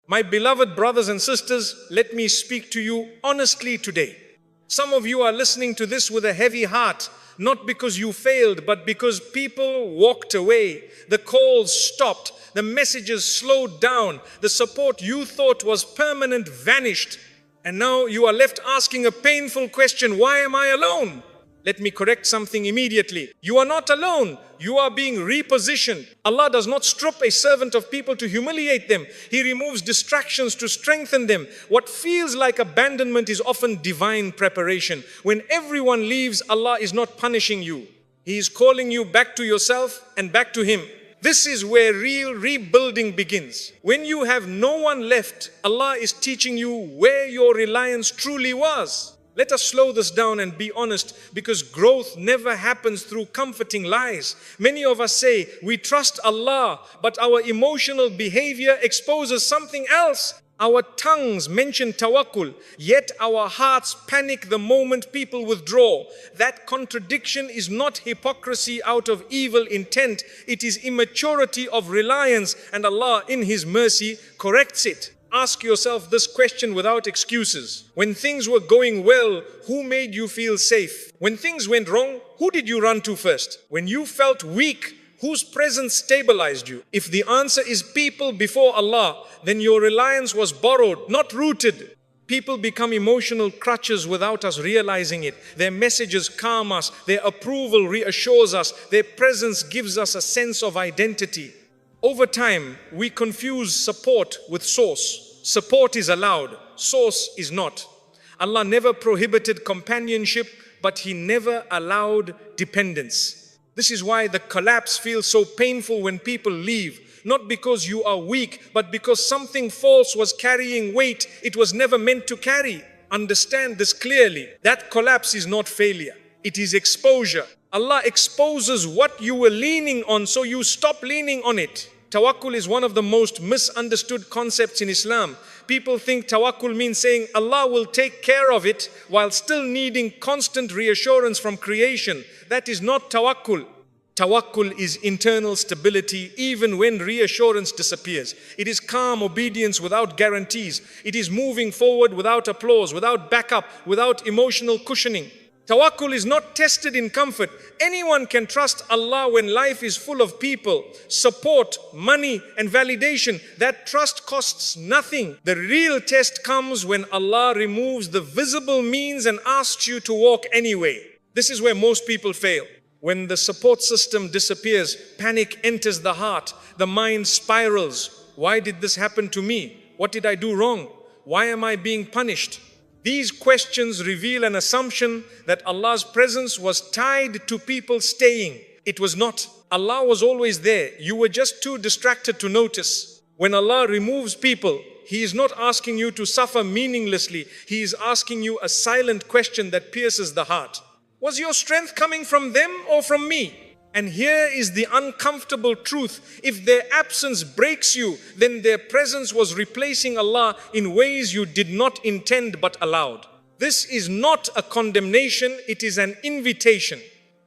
My beloved brothers and sisters, let me speak to you honestly today. Some of you are listening to this with a heavy heart, not because you failed, but because people walked away. The calls stopped. The messages slowed down. The support you thought was permanent vanished. And now you are left asking a painful question: why am I alone? Let me correct something immediately. You are not alone. You are being repositioned. Allah does not strip a servant of people to humiliate them. He removes distractions to strengthen them. What feels like abandonment is often divine preparation. When everyone leaves, Allah is not punishing you. He is calling you back to yourself and back to Him. This is where real rebuilding begins. When you have no one left, Allah is teaching you where your reliance truly was. Let us slow this down and be honest, because growth never happens through comforting lies. Many of us say we trust Allah, but our emotional behavior exposes something else. Our tongues mention tawakkul, yet our hearts panic the moment people withdraw. That contradiction is not hypocrisy out of evil intent. It is immaturity of reliance, and Allah in His mercy corrects it. Ask yourself this question without excuses. When things were going well, who made you feel safe? When things went wrong, who did you run to first? When you felt weak, whose presence stabilized you? If the answer is people before Allah, then your reliance was borrowed, not rooted. People become emotional crutches without us realizing it. Their messages calm us, their approval reassures us, their presence gives us a sense of identity. Over time, we confuse support with source. Support is allowed, source is not. Allah never prohibited companionship, but He never allowed dependence. This is why the collapse feels so painful when people leave. Not because you are weak, but because something false was carrying weight it was never meant to carry. Understand this clearly. That collapse is not failure. It is exposure. Allah exposes what you were leaning on, so you stop leaning on it. Tawakkul is one of the most misunderstood concepts in Islam. People think tawakkul means saying Allah will take care of it while still needing constant reassurance from creation. That is not tawakkul. Tawakkul is internal stability even when reassurance disappears. It is calm obedience without guarantees. It is moving forward without applause, without backup, without emotional cushioning. Tawakkul is not tested in comfort. Anyone can trust Allah when life is full of people, support, money, and validation. That trust costs nothing. The real test comes when Allah removes the visible means and asks you to walk anyway. This is where most people fail. When the support system disappears, panic enters the heart. The mind spirals. Why did this happen to me? What did I do wrong? Why am I being punished? These questions reveal an assumption that Allah's presence was tied to people staying. It was not. Allah was always there. You were just too distracted to notice. When Allah removes people, He is not asking you to suffer meaninglessly. He is asking you a silent question that pierces the heart. Was your strength coming from them or from me? And here is the uncomfortable truth. If their absence breaks you, then their presence was replacing Allah in ways you did not intend but allowed. This is not a condemnation, it is an invitation.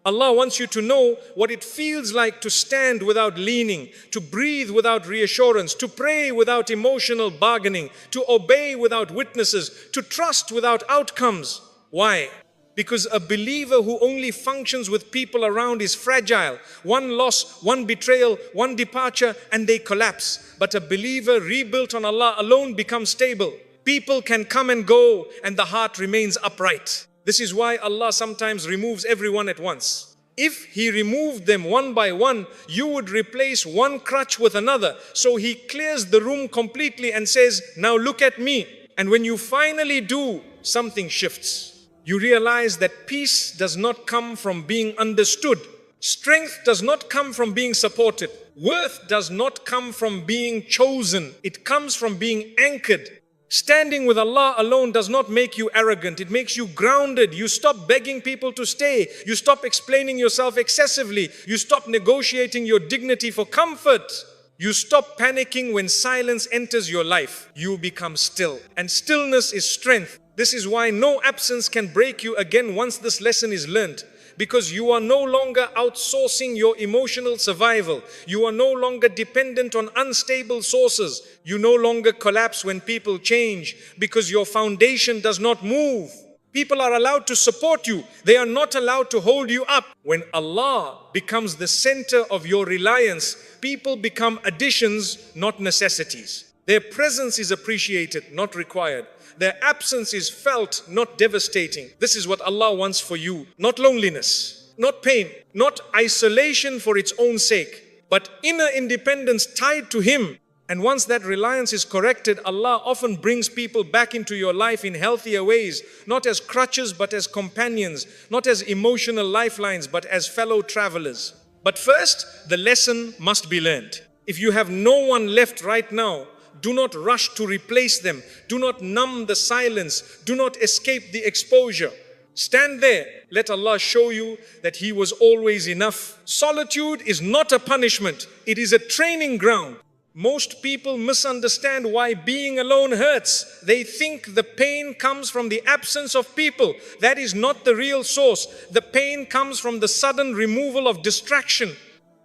Allah wants you to know what it feels like to stand without leaning, to breathe without reassurance, to pray without emotional bargaining, to obey without witnesses, to trust without outcomes. Why? Because a believer who only functions with people around is fragile. One loss, one betrayal, one departure, and they collapse. But a believer rebuilt on Allah alone becomes stable. People can come and go, and the heart remains upright. This is why Allah sometimes removes everyone at once. If He removed them one by one, you would replace one crutch with another. So He clears the room completely and says, now look at me. And when you finally do, something shifts. You realize that peace does not come from being understood. Strength does not come from being supported. Worth does not come from being chosen. It comes from being anchored. Standing with Allah alone does not make you arrogant. It makes you grounded. You stop begging people to stay. You stop explaining yourself excessively. You stop negotiating your dignity for comfort. You stop panicking when silence enters your life. You become still. And stillness is strength. This is why no absence can break you again once this lesson is learned. because you are no longer outsourcing your emotional survival. You are no longer dependent on unstable sources. You no longer collapse when people change because your foundation does not move. People are allowed to support you. They are not allowed to hold you up. When Allah becomes the center of your reliance, people become additions, not necessities. Their presence is appreciated, not required. Their absence is felt, not devastating. This is what Allah wants for you. Not loneliness, not pain, not isolation for its own sake, but inner independence tied to Him. And once that reliance is corrected, Allah often brings people back into your life in healthier ways, not as crutches, but as companions, not as emotional lifelines, but as fellow travelers. But first, the lesson must be learned. If you have no one left right now, do not rush to replace them. Do not numb the silence. Do not escape the exposure. Stand there. Let Allah show you that He was always enough. Solitude is not a punishment. It is a training ground. Most people misunderstand why being alone hurts. They think the pain comes from the absence of people. That is not the real source. The pain comes from the sudden removal of distraction.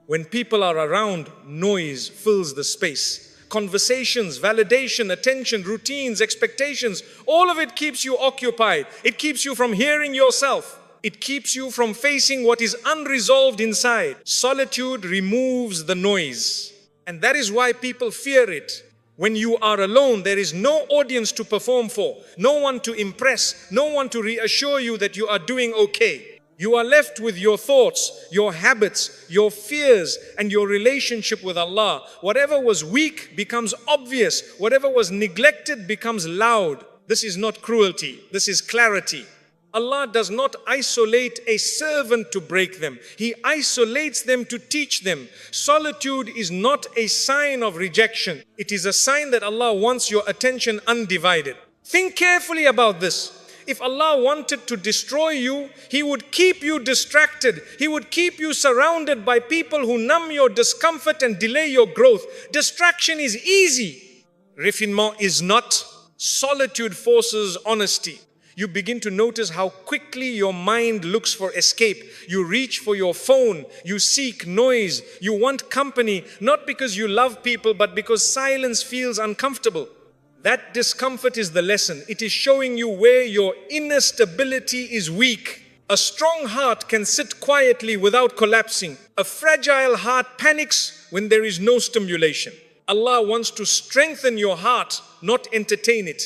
When people are around, noise fills the space. Conversations, validation, attention, routines, expectations, all of it keeps you occupied. It keeps you from hearing yourself. It keeps you from facing what is unresolved inside. Solitude removes the noise. And that is why people fear it. When you are alone, there is no audience to perform for, no one to impress, no one to reassure you that you are doing okay. You are left with your thoughts, your habits, your fears, and your relationship with Allah. Whatever was weak becomes obvious. Whatever was neglected becomes loud. This is not cruelty. This is clarity. Allah does not isolate a servant to break them. He isolates them to teach them. Solitude is not a sign of rejection. It is a sign that Allah wants your attention undivided. Think carefully about this. If Allah wanted to destroy you, He would keep you distracted. He would keep you surrounded by people who numb your discomfort and delay your growth. Distraction is easy. Refinement is not. Solitude forces honesty. You begin to notice how quickly your mind looks for escape. You reach for your phone. You seek noise. You want company, not because you love people, but because silence feels uncomfortable. That discomfort is the lesson. It is showing you where your inner stability is weak. A strong heart can sit quietly without collapsing. A fragile heart panics when there is no stimulation. Allah wants to strengthen your heart, not entertain it.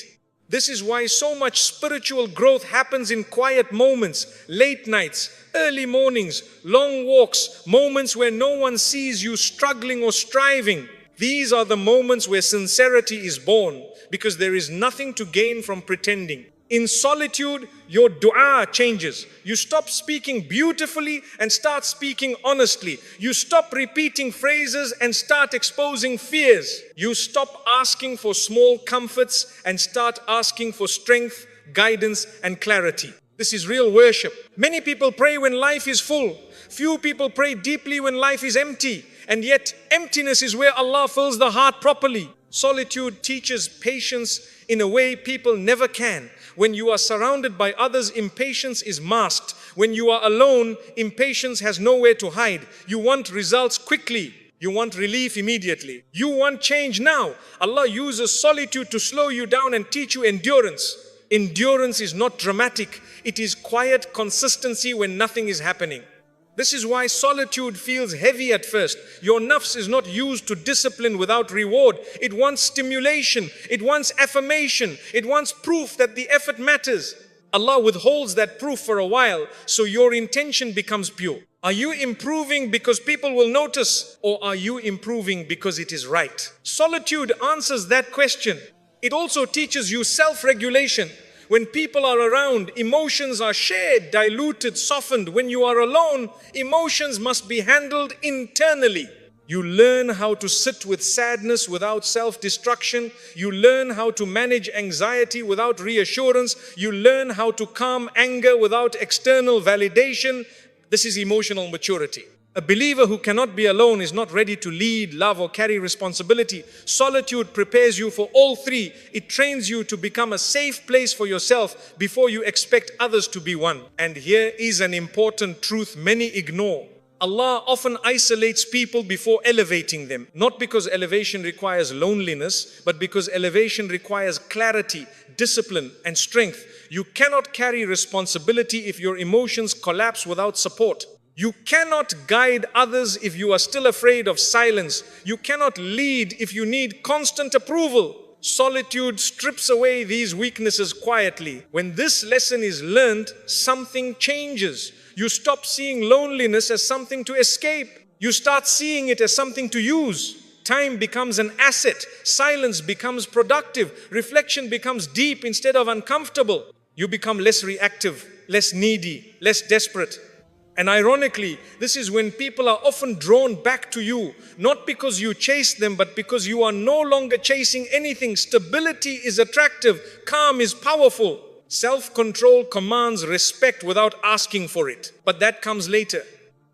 This is why so much spiritual growth happens in quiet moments, late nights, early mornings, long walks, moments where no one sees you struggling or striving. These are the moments where sincerity is born, because there is nothing to gain from pretending. In solitude, your dua changes. You stop speaking beautifully and start speaking honestly. You stop repeating phrases and start exposing fears. You stop asking for small comforts and start asking for strength, guidance, and clarity. This is real worship. Many people pray when life is full. Few people pray deeply when life is empty. And yet, emptiness is where Allah fills the heart properly. Solitude teaches patience in a way people never can. When you are surrounded by others, impatience is masked. When you are alone, impatience has nowhere to hide. You want results quickly. You want relief immediately. You want change now. Allah uses solitude to slow you down and teach you endurance. Endurance is not dramatic. It is quiet consistency when nothing is happening. This is why solitude feels heavy at first. Your nafs is not used to discipline without reward. It wants stimulation. It wants affirmation. It wants proof that the effort matters. Allah withholds that proof for a while, so your intention becomes pure. Are you improving because people will notice, or are you improving because it is right? Solitude answers that question. It also teaches you self-regulation. When people are around, emotions are shared, diluted, softened. When you are alone, emotions must be handled internally. You learn how to sit with sadness without self-destruction. You learn how to manage anxiety without reassurance. You learn how to calm anger without external validation. This is emotional maturity. A believer who cannot be alone is not ready to lead, love, or carry responsibility. Solitude prepares you for all three. It trains you to become a safe place for yourself before you expect others to be one. And here is an important truth many ignore. Allah often isolates people before elevating them. Not because elevation requires loneliness, but because elevation requires clarity, discipline, and strength. You cannot carry responsibility if your emotions collapse without support. You cannot guide others if you are still afraid of silence. You cannot lead if you need constant approval. Solitude strips away these weaknesses quietly. When this lesson is learned, something changes. You stop seeing loneliness as something to escape. You start seeing it as something to use. Time becomes an asset. Silence becomes productive. Reflection becomes deep instead of uncomfortable. You become less reactive, less needy, less desperate. And ironically, this is when people are often drawn back to you, not because you chase them, but because you are no longer chasing anything. Stability is attractive, calm is powerful. Self-control commands respect without asking for it. But that comes later.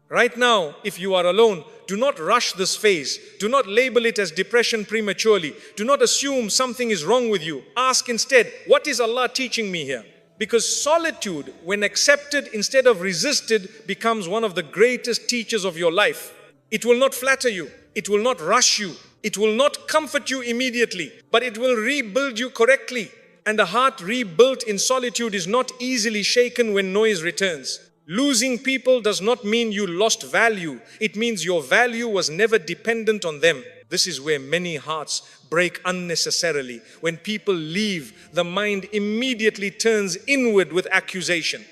Right now, if you are alone, do not rush this phase. Do not label it as depression prematurely. Do not assume something is wrong with you. Ask instead, what is Allah teaching me here? Because solitude, when accepted instead of resisted, becomes one of the greatest teachers of your life. It will not flatter you. It will not rush you. It will not comfort you immediately, but it will rebuild you correctly. And a heart rebuilt in solitude is not easily shaken when noise returns. Losing people does not mean you lost value. It means your value was never dependent on them. This is where many hearts break unnecessarily. When people leave, the mind immediately turns inward with accusation.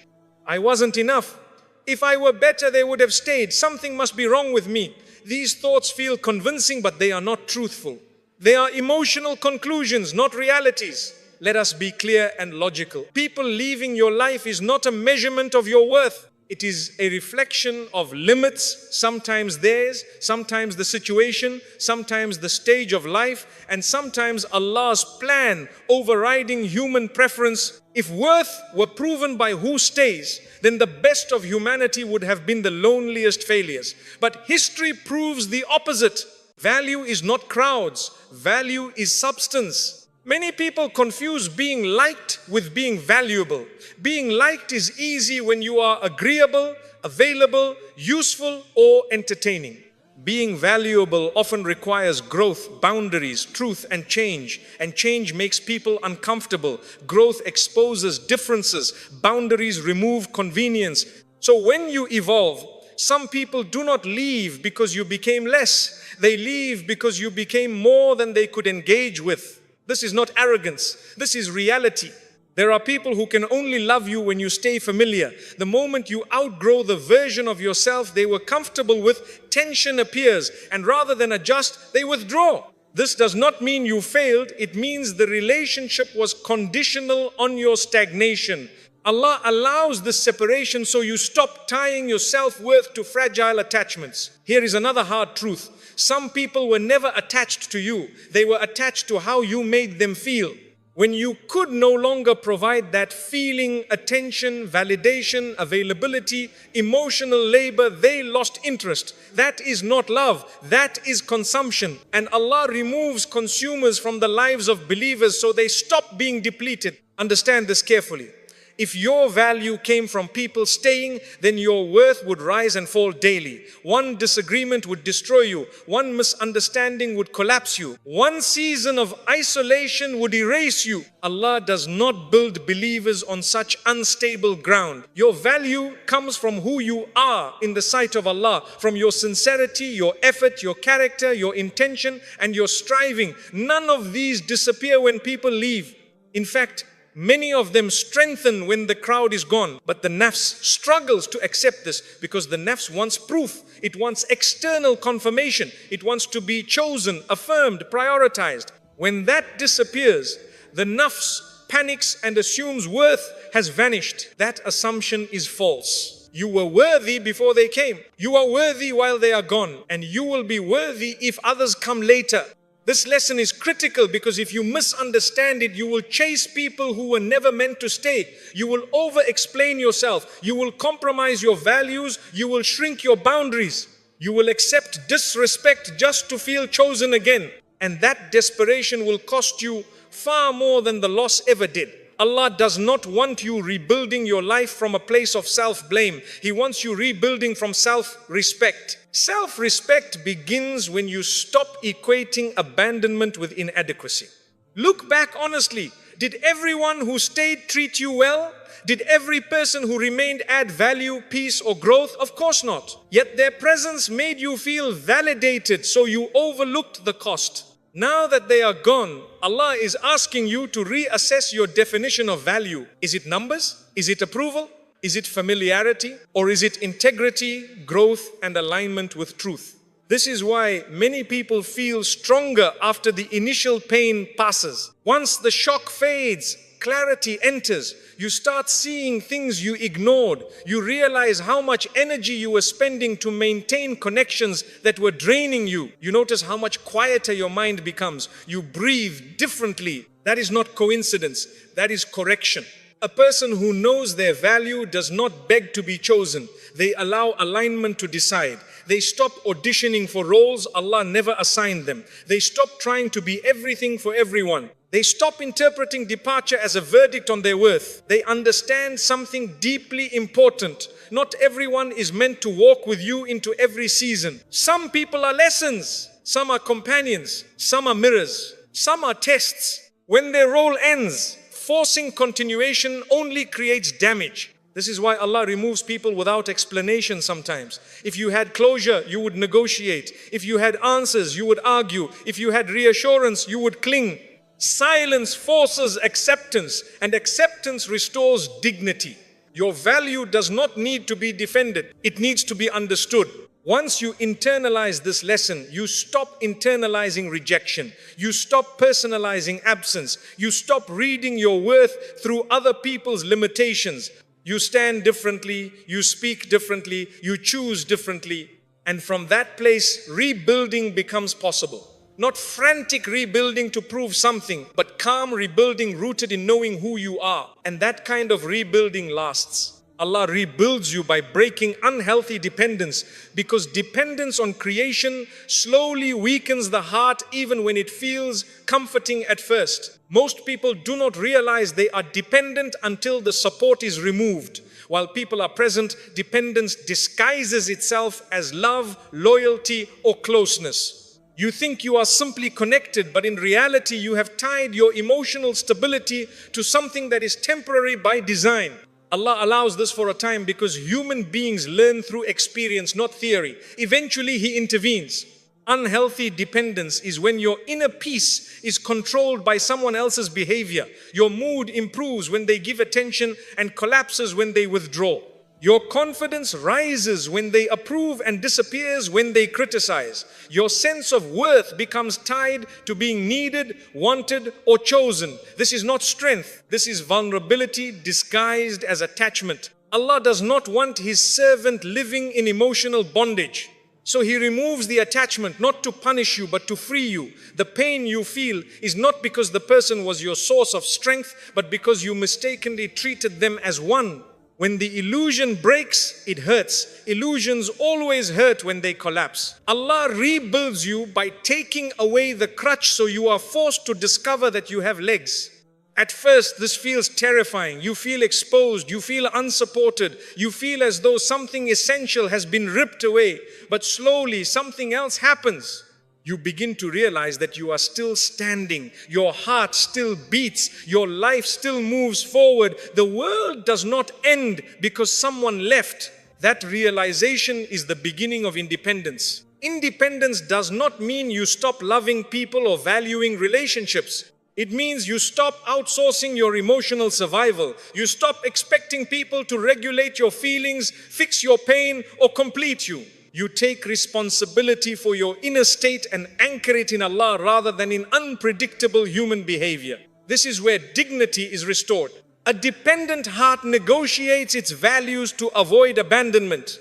I wasn't enough. If I were better, they would have stayed. Something must be wrong with me. These thoughts feel convincing, but they are not truthful. They are emotional conclusions, not realities. Let us be clear and logical. People leaving your life is not a measurement of your worth. It is a reflection of limits, sometimes theirs, sometimes the situation, sometimes the stage of life, and sometimes Allah's plan overriding human preference. If worth were proven by who stays, then the best of humanity would have been the loneliest failures. But history proves the opposite. Value is not crowds. Value is substance. Many people confuse being liked with being valuable. Being liked is easy when you are agreeable, available, useful, or entertaining. Being valuable often requires growth, boundaries, truth, and change. And change makes people uncomfortable. Growth exposes differences. Boundaries remove convenience. So when you evolve, some people do not leave because you became less. They leave because you became more than they could engage with. This is not arrogance. This is reality. There are people who can only love you when you stay familiar. The moment you outgrow the version of yourself they were comfortable with, tension appears, and rather than adjust, they withdraw. This does not mean you failed. It means the relationship was conditional on your stagnation. Allah allows this separation so you stop tying your self-worth to fragile attachments. Here is another hard truth. Some people were never attached to you. They were attached to how you made them feel. When you could no longer provide that feeling, attention, validation, availability, emotional labor, they lost interest. That is not love. That is consumption. And Allah removes consumers from the lives of believers so they stop being depleted. Understand this carefully. If your value came from people staying, then your worth would rise and fall daily. One disagreement would destroy you. One misunderstanding would collapse you. One season of isolation would erase you. Allah does not build believers on such unstable ground. Your value comes from who you are in the sight of Allah, from your sincerity, your effort, your character, your intention, and your striving. None of these disappear when people leave. In fact, many of them strengthen when the crowd is gone. But the nafs struggles to accept this because the nafs wants proof. It wants external confirmation. It wants to be chosen, affirmed, prioritized. When that disappears, the nafs panics and assumes worth has vanished. That assumption is false. You were worthy before they came. You are worthy while they are gone. And you will be worthy if others come later. This lesson is critical because if you misunderstand it, you will chase people who were never meant to stay. You will over-explain yourself. You will compromise your values. You will shrink your boundaries. You will accept disrespect just to feel chosen again. And that desperation will cost you far more than the loss ever did. Allah does not want you rebuilding your life from a place of self-blame. He wants you rebuilding from self-respect. Self-respect begins when you stop equating abandonment with inadequacy. Look back honestly. Did everyone who stayed treat you well? Did every person who remained add value, peace, or growth? Of course not. Yet their presence made you feel validated, so you overlooked the cost. Now that they are gone, Allah is asking you to reassess your definition of value. Is it numbers? Is it approval? Is it familiarity? Or is it integrity, growth, and alignment with truth? This is why many people feel stronger after the initial pain passes. Once the shock fades, clarity enters. You start seeing things you ignored. You realize how much energy you were spending to maintain connections that were draining you. You notice how much quieter your mind becomes. You breathe differently. That is not coincidence. That is correction. A person who knows their value does not beg to be chosen. They allow alignment to decide. They stop auditioning for roles Allah never assigned them. They stop trying to be everything for everyone. They stop interpreting departure as a verdict on their worth. They understand something deeply important. Not everyone is meant to walk with you into every season. Some people are lessons. Some are companions. Some are mirrors. Some are tests. When their role ends, forcing continuation only creates damage. This is why Allah removes people without explanation sometimes. If you had closure, you would negotiate. If you had answers, you would argue. If you had reassurance, you would cling. Silence forces acceptance, and acceptance restores dignity. Your value does not need to be defended. It needs to be understood. Once you internalize this lesson, you stop internalizing rejection. You stop personalizing absence. You stop reading your worth through other people's limitations. You stand differently, you speak differently, you choose differently. And from that place, rebuilding becomes possible. Not frantic rebuilding to prove something, but calm rebuilding rooted in knowing who you are. And that kind of rebuilding lasts. Allah rebuilds you by breaking unhealthy dependence, because dependence on creation slowly weakens the heart even when it feels comforting at first. Most people do not realize they are dependent until the support is removed. While people are present, dependence disguises itself as love, loyalty, or closeness. You think you are simply connected, but in reality you have tied your emotional stability to something that is temporary by design. Allah allows this for a time because human beings learn through experience, not theory. Eventually He intervenes. Unhealthy dependence is when your inner peace is controlled by someone else's behavior. Your mood improves when they give attention and collapses when they withdraw. Your confidence rises when they approve and disappears when they criticize. Your sense of worth becomes tied to being needed, wanted, or chosen. This is not strength. This is vulnerability disguised as attachment. Allah does not want His servant living in emotional bondage. So He removes the attachment not to punish you but to free you. The pain you feel is not because the person was your source of strength, but because you mistakenly treated them as one. When the illusion breaks, it hurts. Illusions always hurt when they collapse. Allah rebuilds you by taking away the crutch, so you are forced to discover that you have legs. At first, this feels terrifying. You feel exposed. You feel unsupported. You feel as though something essential has been ripped away. But slowly, something else happens. You begin to realize that you are still standing. Your heart still beats. Your life still moves forward. The world does not end because someone left. That realization is the beginning of independence. Independence does not mean you stop loving people or valuing relationships. It means you stop outsourcing your emotional survival. You stop expecting people to regulate your feelings, fix your pain, or complete you. You take responsibility for your inner state and anchor it in Allah rather than in unpredictable human behavior. This is where dignity is restored. A dependent heart negotiates its values to avoid abandonment.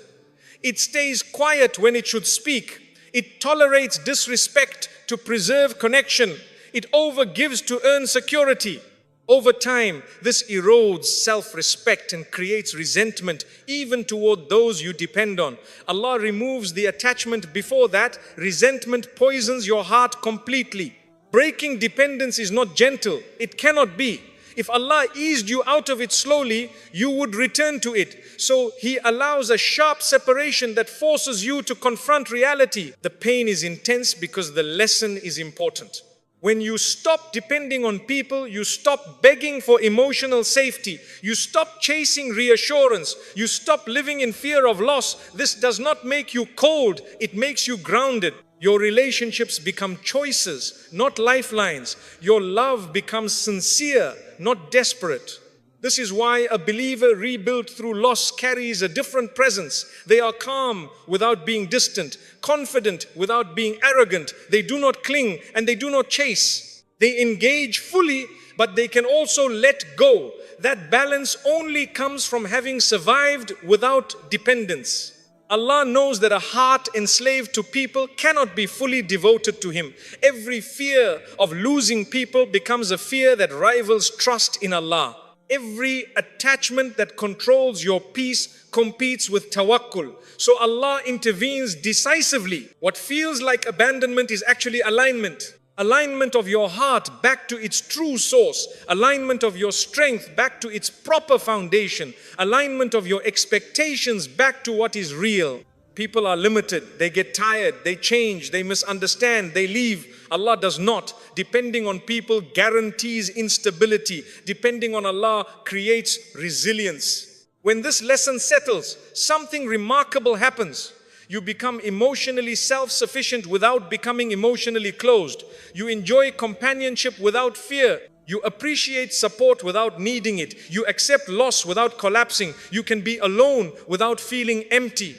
It stays quiet when it should speak. It tolerates disrespect to preserve connection. It overgives to earn security. Over time, this erodes self-respect and creates resentment even toward those you depend on. Allah removes the attachment before that. Resentment poisons your heart completely. Breaking dependence is not gentle. It cannot be. If Allah eased you out of it slowly, you would return to it. So He allows a sharp separation that forces you to confront reality. The pain is intense because the lesson is important. When you stop depending on people, you stop begging for emotional safety. You stop chasing reassurance. You stop living in fear of loss. This does not make you cold. It makes you grounded. Your relationships become choices, not lifelines. Your love becomes sincere, not desperate. This is why a believer rebuilt through loss carries a different presence. They are calm without being distant, confident without being arrogant. They do not cling and they do not chase. They engage fully, but they can also let go. That balance only comes from having survived without dependence. Allah knows that a heart enslaved to people cannot be fully devoted to Him. Every fear of losing people becomes a fear that rivals trust in Allah. Every attachment that controls your peace competes with tawakkul. So Allah intervenes decisively. What feels like abandonment is actually alignment. Alignment of your heart back to its true source. Alignment of your strength back to its proper foundation. Alignment of your expectations back to what is real. People are limited. They get tired. They change. They misunderstand. They leave. Allah does not. Depending on people guarantees instability. Depending on Allah creates resilience. When this lesson settles, something remarkable happens. You become emotionally self-sufficient without becoming emotionally closed. You enjoy companionship without fear. You appreciate support without needing it. You accept loss without collapsing. You can be alone without feeling empty.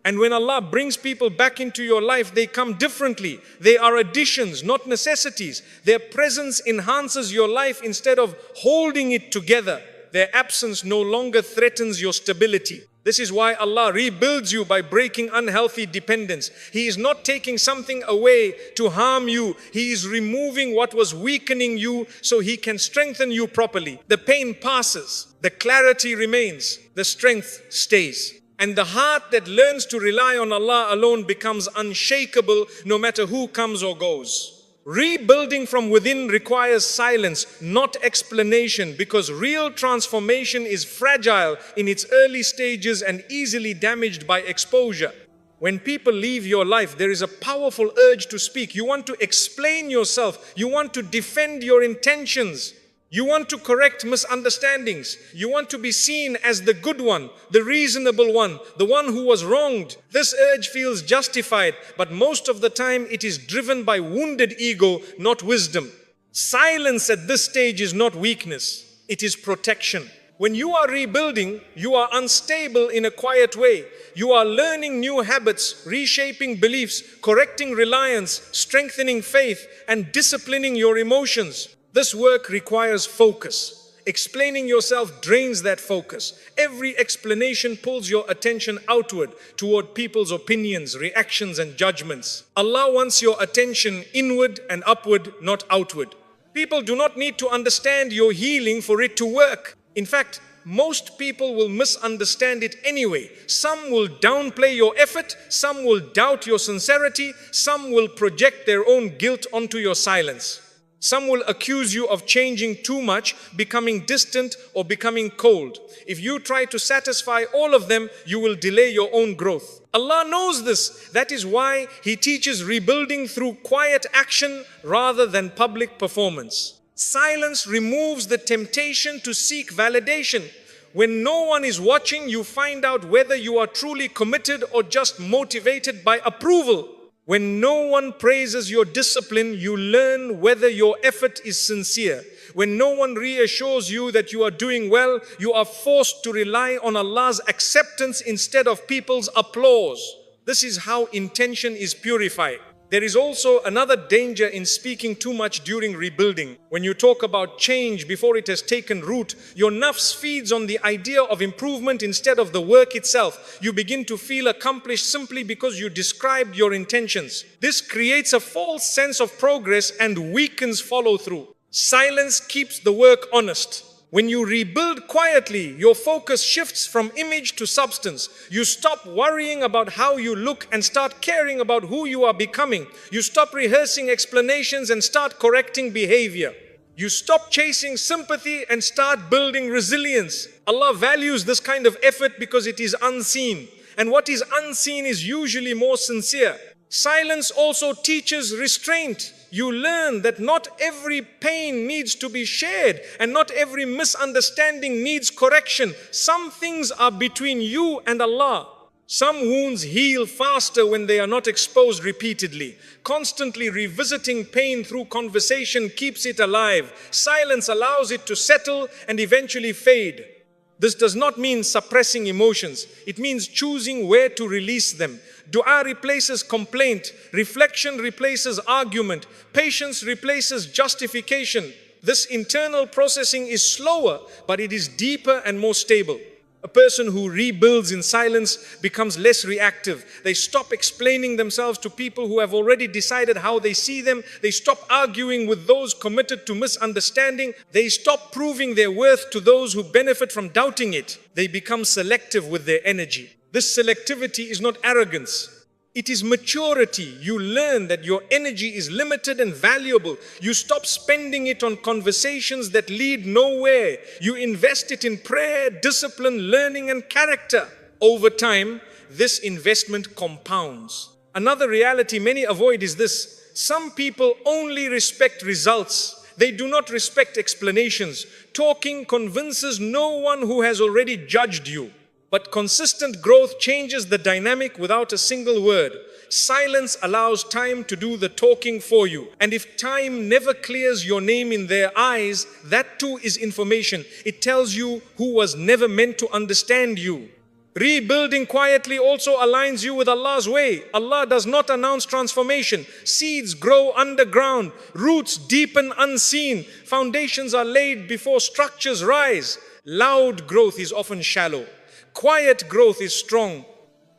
And when Allah brings people back into your life, they come differently. They are additions, not necessities. Their presence enhances your life instead of holding it together. Their absence no longer threatens your stability. This is why Allah rebuilds you by breaking unhealthy dependence. He is not taking something away to harm you. He is removing what was weakening you so He can strengthen you properly. The pain passes. The clarity remains. The strength stays. And the heart that learns to rely on Allah alone becomes unshakable no matter who comes or goes. Rebuilding from within requires silence, not explanation, because real transformation is fragile in its early stages and easily damaged by exposure. When people leave your life, there is a powerful urge to speak. You want to explain yourself. You want to defend your intentions. You want to correct misunderstandings. You want to be seen as the good one, the reasonable one, the one who was wronged. This urge feels justified, but most of the time it is driven by wounded ego, not wisdom. Silence at this stage is not weakness, it is protection. When you are rebuilding, you are unstable in a quiet way. You are learning new habits, reshaping beliefs, correcting reliance, strengthening faith, and disciplining your emotions. This work requires focus. Explaining yourself drains that focus. Every explanation pulls your attention outward toward people's opinions, reactions, and judgments. Allah wants your attention inward and upward, not outward. People do not need to understand your healing for it to work. In fact, most people will misunderstand it anyway. Some will downplay your effort, some will doubt your sincerity, some will project their own guilt onto your silence. Some will accuse you of changing too much, becoming distant, or becoming cold. If you try to satisfy all of them, you will delay your own growth. Allah knows this. That is why He teaches rebuilding through quiet action rather than public performance. Silence removes the temptation to seek validation. When no one is watching, you find out whether you are truly committed or just motivated by approval. When no one praises your discipline, you learn whether your effort is sincere. When no one reassures you that you are doing well, you are forced to rely on Allah's acceptance instead of people's applause. This is how intention is purified. There is also another danger in speaking too much during rebuilding. When you talk about change before it has taken root, your nafs feeds on the idea of improvement instead of the work itself. You begin to feel accomplished simply because you described your intentions. This creates a false sense of progress and weakens follow-through. Silence keeps the work honest. When you rebuild quietly, your focus shifts from image to substance. You stop worrying about how you look and start caring about who you are becoming. You stop rehearsing explanations and start correcting behavior. You stop chasing sympathy and start building resilience. Allah values this kind of effort because it is unseen. And what is unseen is usually more sincere. Silence also teaches restraint. You learn that not every pain needs to be shared and not every misunderstanding needs correction. Some things are between you and Allah. Some wounds heal faster when they are not exposed repeatedly. Constantly revisiting pain through conversation keeps it alive. Silence allows it to settle and eventually fade. This does not mean suppressing emotions. It means choosing where to release them. Dua replaces complaint. Reflection replaces argument. Patience replaces justification. This internal processing is slower, but it is deeper and more stable. A person who rebuilds in silence becomes less reactive. They stop explaining themselves to people who have already decided how they see them. They stop arguing with those committed to misunderstanding. They stop proving their worth to those who benefit from doubting it. They become selective with their energy. This selectivity is not arrogance. It is maturity. You learn that your energy is limited and valuable. You stop spending it on conversations that lead nowhere. You invest it in prayer, discipline, learning, and character. Over time, this investment compounds. Another reality many avoid is this: some people only respect results. They do not respect explanations. Talking convinces no one who has already judged you. But consistent growth changes the dynamic without a single word. Silence allows time to do the talking for you. And if time never clears your name in their eyes, that too is information. It tells you who was never meant to understand you. Rebuilding quietly also aligns you with Allah's way. Allah does not announce transformation. Seeds grow underground. Roots deepen unseen. Foundations are laid before structures rise. Loud growth is often shallow. Quiet growth is strong.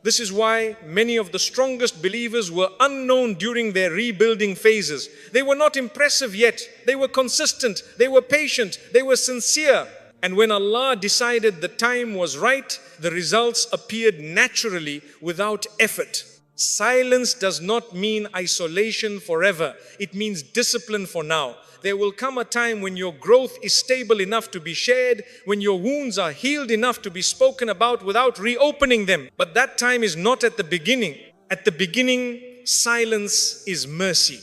This is why many of the strongest believers were unknown during their rebuilding phases. They were not impressive yet. They were consistent. They were patient. They were sincere. And when Allah decided the time was right, the results appeared naturally without effort. Silence does not mean isolation forever. It means discipline for now. There will come a time when your growth is stable enough to be shared, when your wounds are healed enough to be spoken about without reopening them. But that time is not at the beginning. At the beginning, silence is mercy.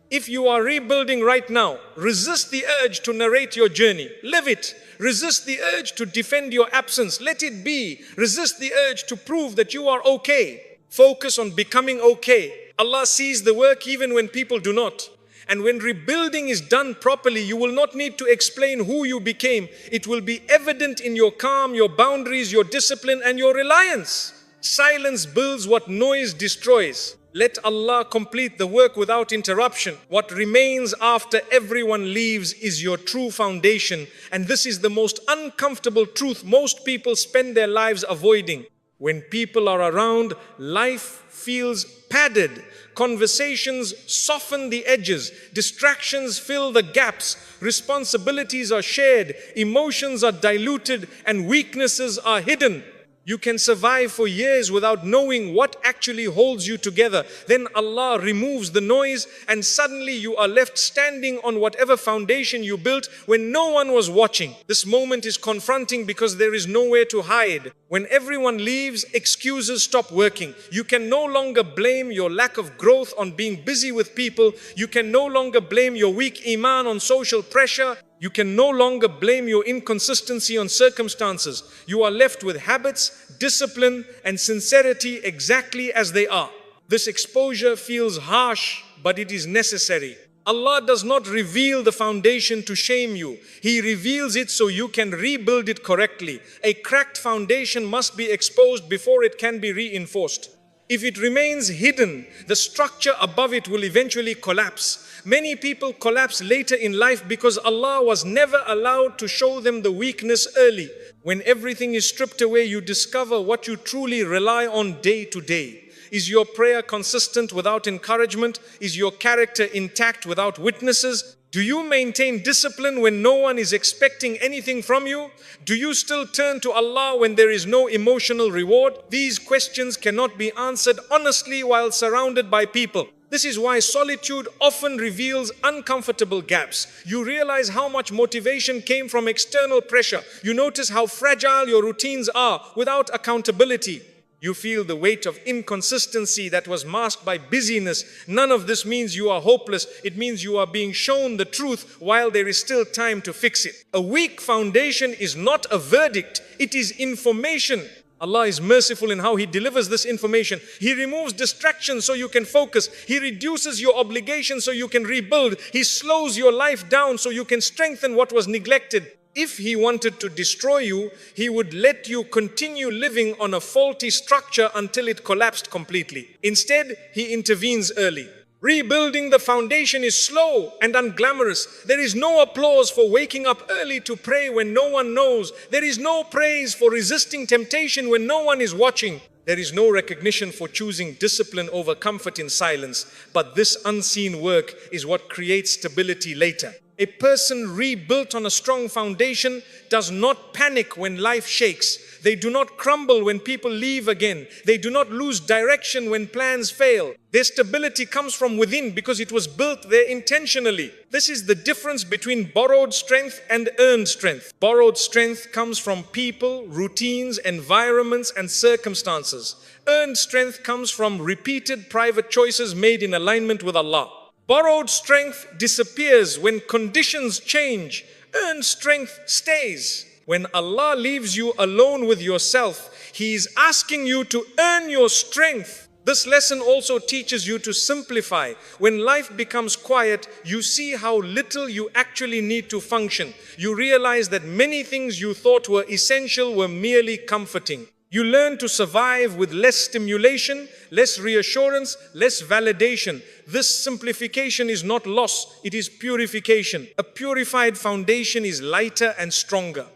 If you are rebuilding right now, resist the urge to narrate your journey. Live it. Resist the urge to defend your absence. Let it be. Resist the urge to prove that you are okay. Focus on becoming okay. Allah sees the work even when people do not. And when rebuilding is done properly, you will not need to explain who you became. It will be evident in your calm, your boundaries, your discipline, and your reliance. Silence builds what noise destroys. Let Allah complete the work without interruption. What remains after everyone leaves is your true foundation. And this is the most uncomfortable truth most people spend their lives avoiding. When people are around, life feels padded. Conversations soften the edges. Distractions fill the gaps. Responsibilities are shared. Emotions are diluted and weaknesses are hidden. You can survive for years without knowing what actually holds you together. Then Allah removes the noise and suddenly you are left standing on whatever foundation you built when no one was watching. This moment is confronting because there is nowhere to hide. When everyone leaves, excuses stop working. You can no longer blame your lack of growth on being busy with people. You can no longer blame your weak iman on social pressure. You can no longer blame your inconsistency on circumstances. You are left with habits, discipline, and sincerity exactly as they are. This exposure feels harsh, but it is necessary. Allah does not reveal the foundation to shame you. He reveals it so you can rebuild it correctly. A cracked foundation must be exposed before it can be reinforced. If it remains hidden, the structure above it will eventually collapse. Many people collapse later in life because Allah was never allowed to show them the weakness early. When everything is stripped away, you discover what you truly rely on day to day. Is your prayer consistent without encouragement? Is your character intact without witnesses? Do you maintain discipline when no one is expecting anything from you? Do you still turn to Allah when there is no emotional reward? These questions cannot be answered honestly while surrounded by people. This is why solitude often reveals uncomfortable gaps. You realize how much motivation came from external pressure. You notice how fragile your routines are without accountability. You feel the weight of inconsistency that was masked by busyness. None of this means you are hopeless. It means you are being shown the truth while there is still time to fix it. A weak foundation is not a verdict. It is information. Allah is merciful in how He delivers this information. He removes distractions so you can focus. He reduces your obligations so you can rebuild. He slows your life down so you can strengthen what was neglected. If He wanted to destroy you, He would let you continue living on a faulty structure until it collapsed completely. Instead, He intervenes early. Rebuilding the foundation is slow and unglamorous. There is no applause for waking up early to pray when no one knows. There is no praise for resisting temptation when no one is watching. There is no recognition for choosing discipline over comfort in silence. But this unseen work is what creates stability later. A person rebuilt on a strong foundation does not panic when life shakes. They do not crumble when people leave again. They do not lose direction when plans fail. Their stability comes from within because it was built there intentionally. This is the difference between borrowed strength and earned strength. Borrowed strength comes from people, routines, environments, and circumstances. Earned strength comes from repeated private choices made in alignment with Allah. Borrowed strength disappears when conditions change. Earned strength stays. When Allah leaves you alone with yourself, He is asking you to earn your strength. This lesson also teaches you to simplify. When life becomes quiet, you see how little you actually need to function. You realize that many things you thought were essential were merely comforting. You learn to survive with less stimulation, less reassurance, less validation. This simplification is not loss, it is purification. A purified foundation is lighter and stronger.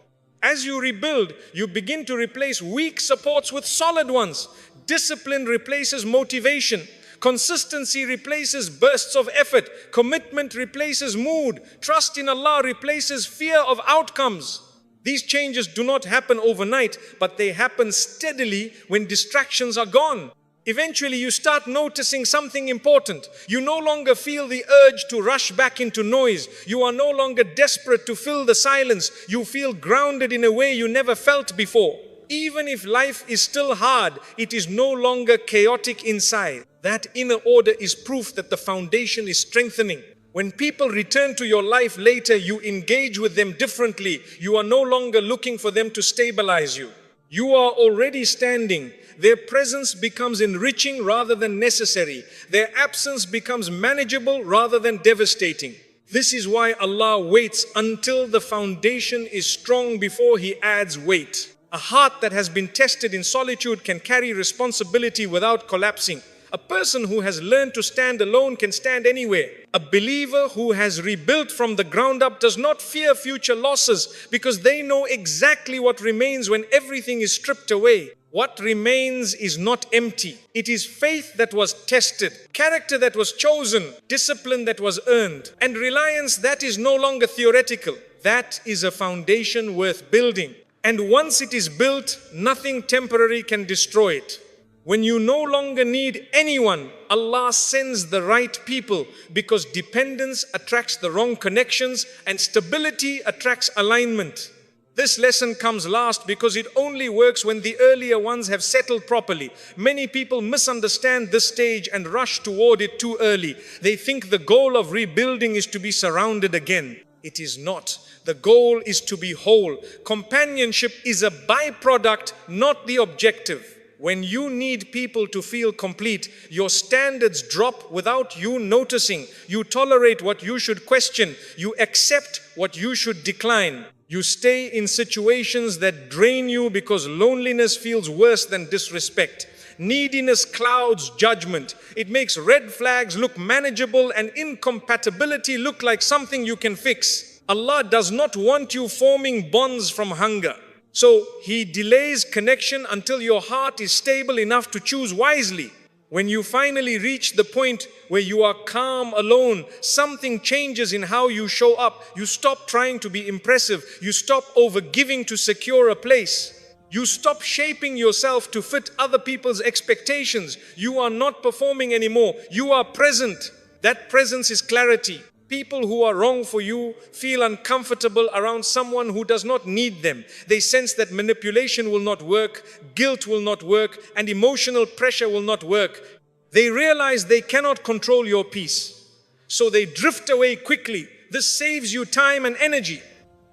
As you rebuild, you begin to replace weak supports with solid ones. Discipline replaces motivation. Consistency replaces bursts of effort. Commitment replaces mood. Trust in Allah replaces fear of outcomes. These changes do not happen overnight, but they happen steadily when distractions are gone. Eventually, you start noticing something important. You no longer feel the urge to rush back into noise. You are no longer desperate to fill the silence. You feel grounded in a way you never felt before. Even if life is still hard, it is no longer chaotic inside. That inner order is proof that the foundation is strengthening. When people return to your life later, you engage with them differently. You are no longer looking for them to stabilize you. You are already standing. Their presence becomes enriching rather than necessary. Their absence becomes manageable rather than devastating. This is why Allah waits until the foundation is strong before He adds weight. A heart that has been tested in solitude can carry responsibility without collapsing. A person who has learned to stand alone can stand anywhere. A believer who has rebuilt from the ground up does not fear future losses because they know exactly what remains when everything is stripped away. What remains is not empty. It is faith that was tested, character that was chosen, discipline that was earned, and reliance that is no longer theoretical. That is a foundation worth building. And once it is built, nothing temporary can destroy it. When you no longer need anyone, Allah sends the right people because dependence attracts the wrong connections and stability attracts alignment. This lesson comes last because it only works when the earlier ones have settled properly. Many people misunderstand this stage and rush toward it too early. They think the goal of rebuilding is to be surrounded again. It is not. The goal is to be whole. Companionship is a byproduct, not the objective. When you need people to feel complete, your standards drop without you noticing. You tolerate what you should question. You accept what you should decline. You stay in situations that drain you because loneliness feels worse than disrespect. Neediness clouds judgment. It makes red flags look manageable and incompatibility look like something you can fix. Allah does not want you forming bonds from hunger. So He delays connection until your heart is stable enough to choose wisely. When you finally reach the point where you are calm alone, something changes in how you show up. You stop trying to be impressive. You stop overgiving to secure a place. You stop shaping yourself to fit other people's expectations. You are not performing anymore. You are present. That presence is clarity. People who are wrong for you feel uncomfortable around someone who does not need them. They sense that manipulation will not work, guilt will not work, and emotional pressure will not work. They realize they cannot control your peace, so they drift away quickly. This saves you time and energy.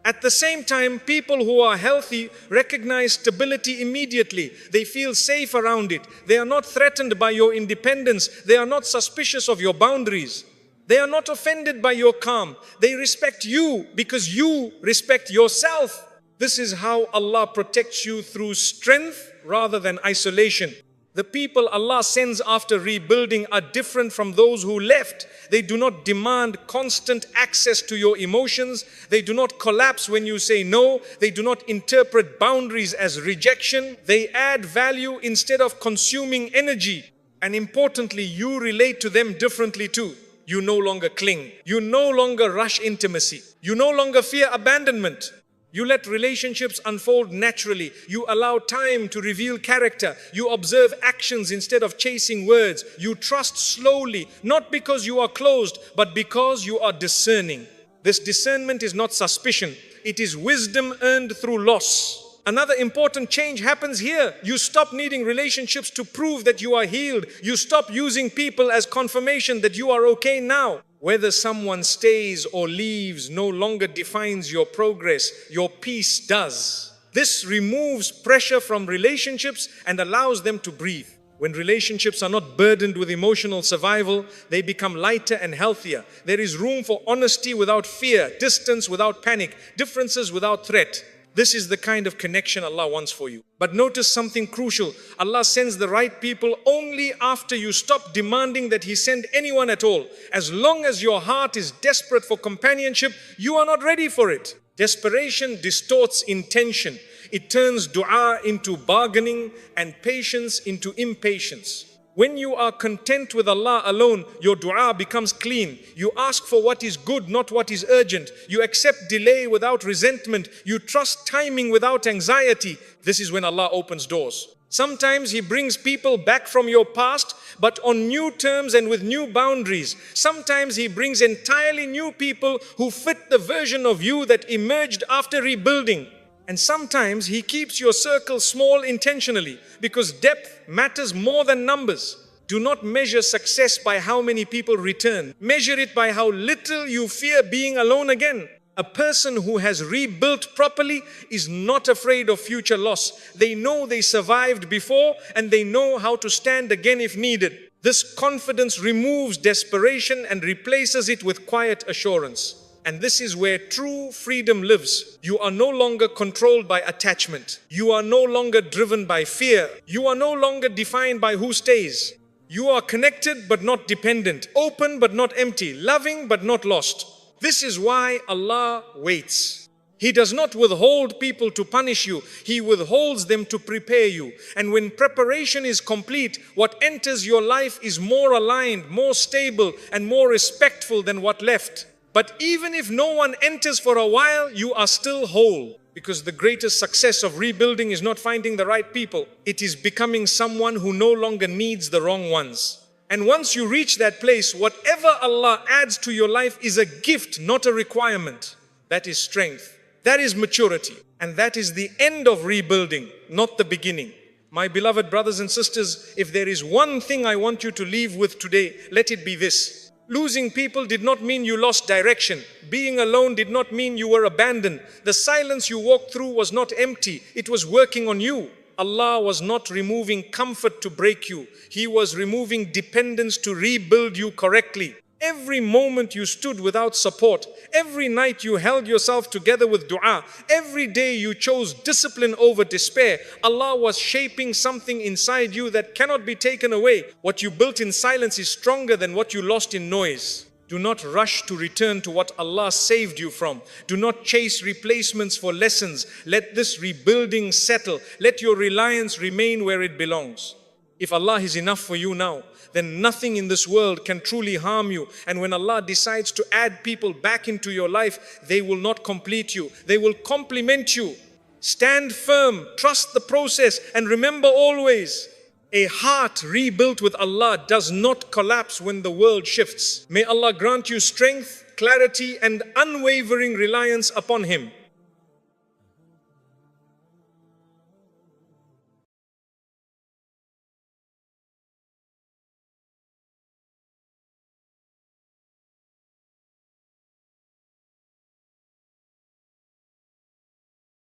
At the same time, people who are healthy recognize stability immediately. They feel safe around it. They are not threatened by your independence. They are not suspicious of your boundaries. They are not offended by your calm. They respect you because you respect yourself. This is how Allah protects you through strength rather than isolation. The people Allah sends after rebuilding are different from those who left. They do not demand constant access to your emotions. They do not collapse when you say no. They do not interpret boundaries as rejection. They add value instead of consuming energy. And importantly, you relate to them differently too. You no longer cling. You no longer rush intimacy. You no longer fear abandonment. You let relationships unfold naturally. You allow time to reveal character. You observe actions instead of chasing words. You trust slowly, not because you are closed, but because you are discerning. This discernment is not suspicion. It is wisdom earned through loss. Another important change happens here. You stop needing relationships to prove that you are healed. You stop using people as confirmation that you are okay now. Whether someone stays or leaves no longer defines your progress. Your peace does. This removes pressure from relationships and allows them to breathe. When relationships are not burdened with emotional survival, they become lighter and healthier. There is room for honesty without fear, distance without panic, differences without threat. This is the kind of connection Allah wants for you. But notice something crucial. Allah sends the right people only after you stop demanding that He send anyone at all. As long as your heart is desperate for companionship, you are not ready for it. Desperation distorts intention. It turns dua into bargaining and patience into impatience. When you are content with Allah alone, your dua becomes clean. You ask for what is good, not what is urgent. You accept delay without resentment. You trust timing without anxiety. This is when Allah opens doors. Sometimes He brings people back from your past, but on new terms and with new boundaries. Sometimes He brings entirely new people who fit the version of you that emerged after rebuilding. And sometimes He keeps your circle small intentionally because depth matters more than numbers. Do not measure success by how many people return. Measure it by how little you fear being alone again. A person who has rebuilt properly is not afraid of future loss. They know they survived before and they know how to stand again if needed. This confidence removes desperation and replaces it with quiet assurance. And this is where true freedom lives. You are no longer controlled by attachment. You are no longer driven by fear. You are no longer defined by who stays. You are connected but not dependent, open but not empty, loving but not lost. This is why Allah waits. He does not withhold people to punish you. He withholds them to prepare you. And when preparation is complete, what enters your life is more aligned, more stable, and more respectful than what left. But even if no one enters for a while, you are still whole. Because the greatest success of rebuilding is not finding the right people. It is becoming someone who no longer needs the wrong ones. And once you reach that place, whatever Allah adds to your life is a gift, not a requirement. That is strength. That is maturity. And that is the end of rebuilding, not the beginning. My beloved brothers and sisters, if there is one thing I want you to leave with today, let it be this. Losing people did not mean you lost direction. Being alone did not mean you were abandoned. The silence you walked through was not empty. It was working on you. Allah was not removing comfort to break you. He was removing dependence to rebuild you correctly. Every moment you stood without support, every night you held yourself together with dua, every day you chose discipline over despair, Allah was shaping something inside you that cannot be taken away. What you built in silence is stronger than what you lost in noise. Do not rush to return to what Allah saved you from. Do not chase replacements for lessons. Let this rebuilding settle. Let your reliance remain where it belongs. If Allah is enough for you now, then nothing in this world can truly harm you. And when Allah decides to add people back into your life, they will not complete you. They will complement you. Stand firm, trust the process, and remember always, a heart rebuilt with Allah does not collapse when the world shifts. May Allah grant you strength, clarity, and unwavering reliance upon Him.